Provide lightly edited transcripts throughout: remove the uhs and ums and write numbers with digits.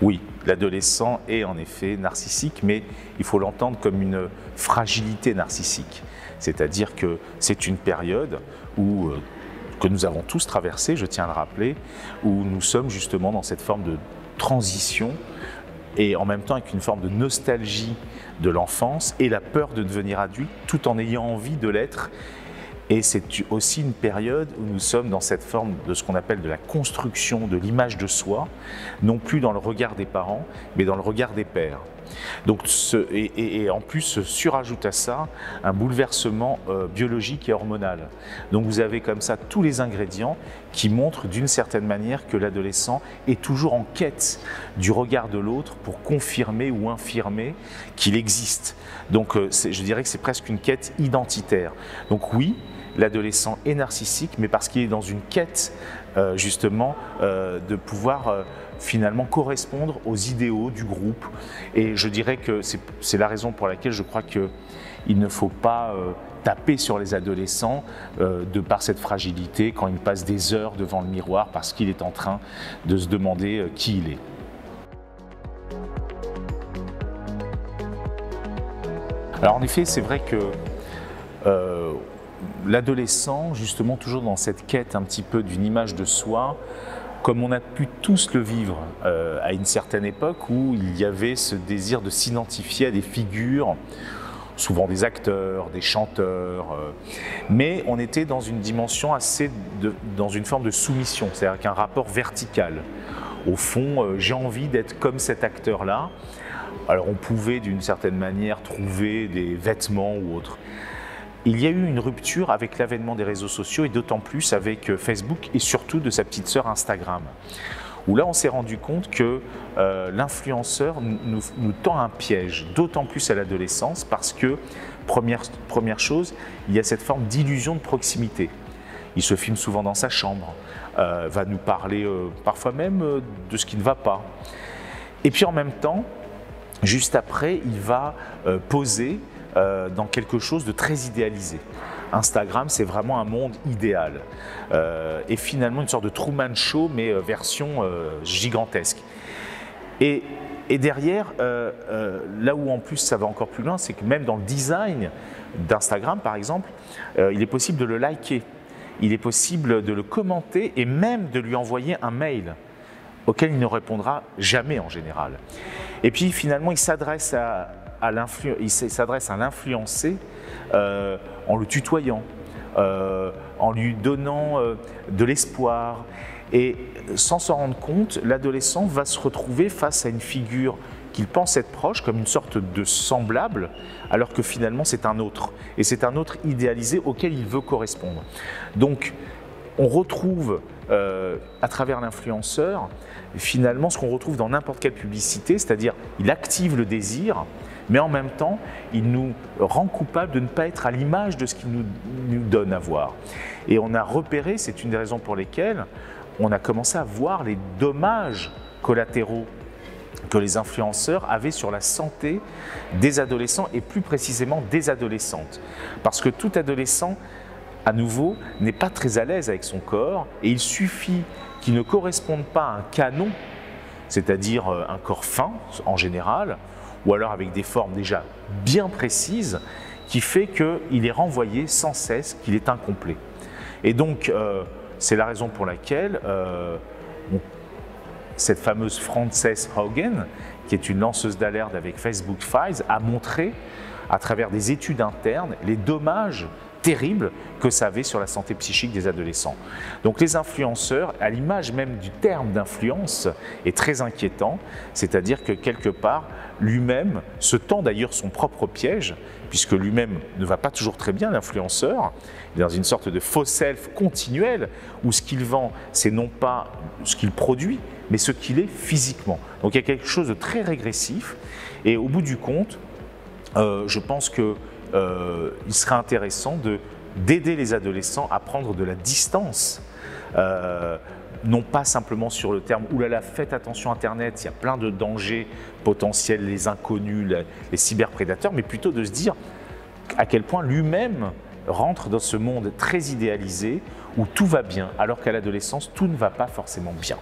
Oui, l'adolescent est en effet narcissique, mais il faut l'entendre comme une fragilité narcissique. C'est-à-dire que c'est une période que nous avons tous traversée, je tiens à le rappeler, où nous sommes justement dans cette forme de transition et en même temps avec une forme de nostalgie de l'enfance et la peur de devenir adulte tout en ayant envie de l'être. Et c'est aussi une période où nous sommes dans cette forme de ce qu'on appelle de la construction de l'image de soi, non plus dans le regard des parents, mais dans le regard des pairs. Donc, et en plus se surajoute à ça un bouleversement biologique et hormonal. Donc vous avez comme ça tous les ingrédients qui montrent d'une certaine manière que l'adolescent est toujours en quête du regard de l'autre pour confirmer ou infirmer qu'il existe. Donc je dirais que c'est presque une quête identitaire. Donc oui, l'adolescent est narcissique, mais parce qu'il est dans une quête justement de pouvoir finalement correspondre aux idéaux du groupe. Et je dirais que c'est la raison pour laquelle je crois qu'il ne faut pas taper sur les adolescents de par cette fragilité quand ils passent des heures devant le miroir parce qu'il est en train de se demander qui il est. Alors en effet, c'est vrai que l'adolescent, justement toujours dans cette quête un petit peu d'une image de soi, comme on a pu tous le vivre à une certaine époque où il y avait ce désir de s'identifier à des figures, souvent des acteurs, des chanteurs, mais on était dans une dimension dans une forme de soumission, c'est-à-dire qu'un rapport vertical. Au fond, j'ai envie d'être comme cet acteur-là. Alors on pouvait d'une certaine manière trouver des vêtements ou autre. Il y a eu une rupture avec l'avènement des réseaux sociaux et d'autant plus avec Facebook et surtout de sa petite sœur Instagram, où là on s'est rendu compte que l'influenceur nous tend un piège, d'autant plus à l'adolescence parce que, première chose, il y a cette forme d'illusion de proximité. Il se filme souvent dans sa chambre, va nous parler parfois même de ce qui ne va pas. Et puis en même temps, juste après, il va poser dans quelque chose de très idéalisé. Instagram, c'est vraiment un monde idéal. Et finalement, une sorte de Truman Show, mais version gigantesque. Et derrière, là où en plus ça va encore plus loin, c'est que même dans le design d'Instagram, par exemple, il est possible de le liker, il est possible de le commenter et même de lui envoyer un mail auquel il ne répondra jamais en général. Et puis finalement, il s'adresse à l'influencé en le tutoyant, en lui donnant de l'espoir. Et sans s'en rendre compte, l'adolescent va se retrouver face à une figure qu'il pense être proche, comme une sorte de semblable, alors que finalement c'est un autre. Et c'est un autre idéalisé auquel il veut correspondre. Donc on retrouve à travers l'influenceur finalement ce qu'on retrouve dans n'importe quelle publicité, c'est-à-dire il active le désir, mais en même temps, il nous rend coupables de ne pas être à l'image de ce qu'il nous donne à voir. Et on a repéré, c'est une des raisons pour lesquelles on a commencé à voir les dommages collatéraux que les influenceurs avaient sur la santé des adolescents et plus précisément des adolescentes. Parce que tout adolescent, à nouveau, n'est pas très à l'aise avec son corps et il suffit qu'il ne corresponde pas à un canon, c'est-à-dire un corps fin en général, ou alors avec des formes déjà bien précises, qui fait qu'il est renvoyé sans cesse qu'il est incomplet. Et donc, c'est la raison pour laquelle cette fameuse Frances Haugen, qui est une lanceuse d'alerte avec Facebook Files, a montré, à travers des études internes, les dommages terribles que ça avait sur la santé psychique des adolescents. Donc les influenceurs, à l'image même du terme d'influence, est très inquiétant, c'est-à-dire que quelque part, lui-même se tend d'ailleurs son propre piège, puisque lui-même ne va pas toujours très bien, l'influenceur, il est dans une sorte de faux self continuel, où ce qu'il vend, c'est non pas ce qu'il produit, mais ce qu'il est physiquement. Donc il y a quelque chose de très régressif, et au bout du compte, je pense que il serait intéressant d'aider les adolescents à prendre de la distance, non pas simplement sur le terme « oulala, faites attention Internet, il y a plein de dangers potentiels, les inconnus, les cyberprédateurs », mais plutôt de se dire à quel point lui-même rentre dans ce monde très idéalisé où tout va bien, alors qu'à l'adolescence, tout ne va pas forcément bien.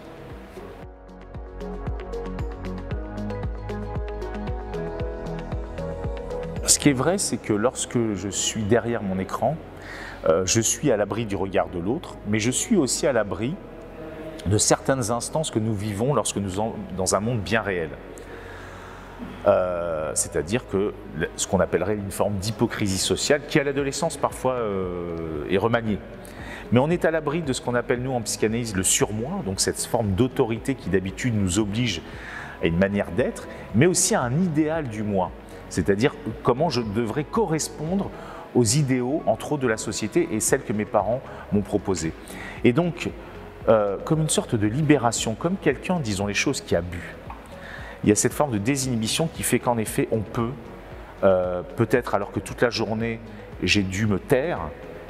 Ce qui est vrai, c'est que lorsque je suis derrière mon écran, je suis à l'abri du regard de l'autre, mais je suis aussi à l'abri de certaines instances que nous vivons lorsque nous sommes dans un monde bien réel. C'est-à-dire que ce qu'on appellerait une forme d'hypocrisie sociale qui à l'adolescence parfois est remaniée. Mais on est à l'abri de ce qu'on appelle nous en psychanalyse le surmoi, donc cette forme d'autorité qui d'habitude nous oblige à une manière d'être, mais aussi à un idéal du moi, c'est-à-dire comment je devrais correspondre aux idéaux, entre autres de la société et celles que mes parents m'ont proposées. Et donc, comme une sorte de libération, comme quelqu'un, disons les choses, qui a bu. Il y a cette forme de désinhibition qui fait qu'en effet, on peut, peut-être alors que toute la journée, j'ai dû me taire,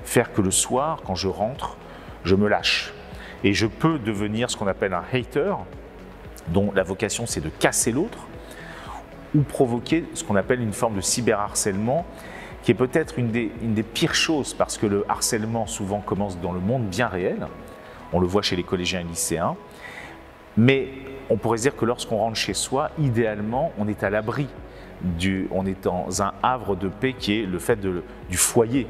faire que le soir, quand je rentre, je me lâche. Et je peux devenir ce qu'on appelle un hater, dont la vocation c'est de casser l'autre, ou provoquer ce qu'on appelle une forme de cyberharcèlement, qui est peut-être une des pires choses, parce que le harcèlement souvent commence dans le monde bien réel, on le voit chez les collégiens et lycéens, mais on pourrait se dire que lorsqu'on rentre chez soi, idéalement, on est à l'abri, on est dans un havre de paix qui est le fait du foyer.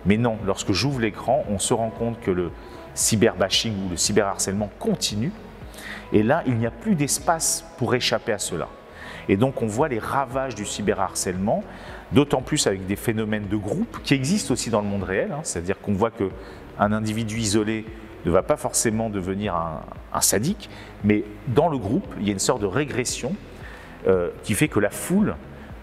Mais non, lorsque j'ouvre l'écran, on se rend compte que le cyberbashing ou le cyberharcèlement continue, et là, il n'y a plus d'espace pour échapper à cela. Et donc, on voit les ravages du cyberharcèlement, d'autant plus avec des phénomènes de groupe qui existent aussi dans le monde réel, c'est-à-dire qu'on voit qu'un individu isolé ne va pas forcément devenir un sadique, mais dans le groupe, il y a une sorte de régression qui fait que la foule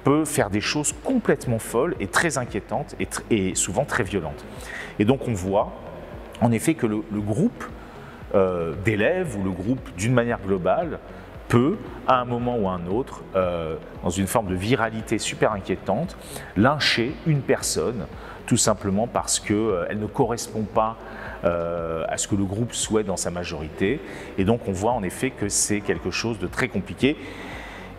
peut faire des choses complètement folles et très inquiétantes et souvent très violentes. Et donc on voit en effet que le groupe d'élèves ou le groupe d'une manière globale peut, à un moment ou à un autre, dans une forme de viralité super inquiétante, lyncher une personne tout simplement parce qu'elle ne correspond pas à ce que le groupe souhaite dans sa majorité. Et donc on voit en effet que c'est quelque chose de très compliqué.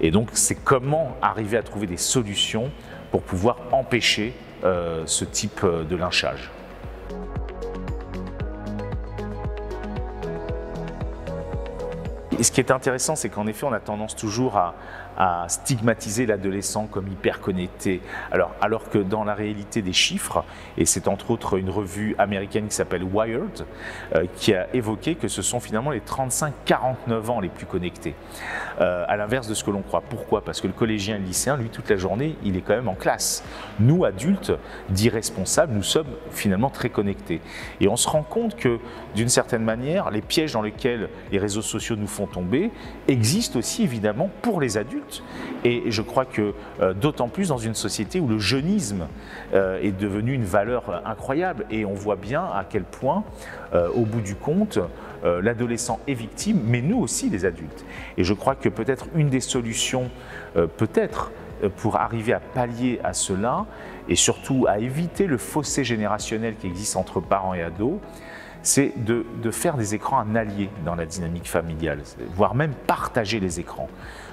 Et donc c'est comment arriver à trouver des solutions pour pouvoir empêcher ce type de lynchage. Et ce qui est intéressant, c'est qu'en effet, on a tendance toujours à stigmatiser l'adolescent comme hyper connecté, alors que dans la réalité des chiffres, et c'est entre autres une revue américaine qui s'appelle Wired, qui a évoqué que ce sont finalement les 35-49 ans les plus connectés, à l'inverse de ce que l'on croit. Pourquoi? Parce que le collégien et le lycéen, lui, toute la journée, il est quand même en classe. Nous, adultes, dits responsables, nous sommes finalement très connectés. Et on se rend compte que, d'une certaine manière, les pièges dans lesquels les réseaux sociaux nous font tomber existent aussi évidemment pour les adultes. Et je crois que d'autant plus dans une société où le jeunisme est devenu une valeur incroyable. Et on voit bien à quel point, au bout du compte, l'adolescent est victime, mais nous aussi les adultes. Et je crois que peut-être une des solutions, pour arriver à pallier à cela, et surtout à éviter le fossé générationnel qui existe entre parents et ados, c'est de faire des écrans un allié dans la dynamique familiale, voire même partager les écrans.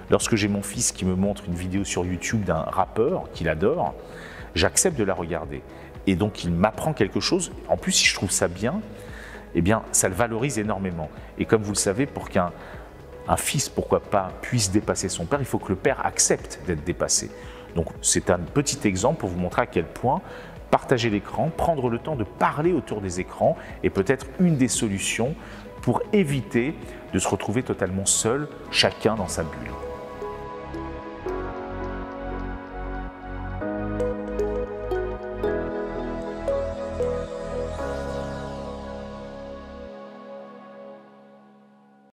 Lorsque j'ai mon fils qui me montre une vidéo sur YouTube d'un rappeur qu'il adore, j'accepte de la regarder. Et donc il m'apprend quelque chose. En plus, si je trouve ça bien, eh bien, ça le valorise énormément. Et comme vous le savez, pour qu'un fils, pourquoi pas, puisse dépasser son père, il faut que le père accepte d'être dépassé. Donc c'est un petit exemple pour vous montrer à quel point partager l'écran, prendre le temps de parler autour des écrans est peut-être une des solutions pour éviter de se retrouver totalement seul, chacun dans sa bulle.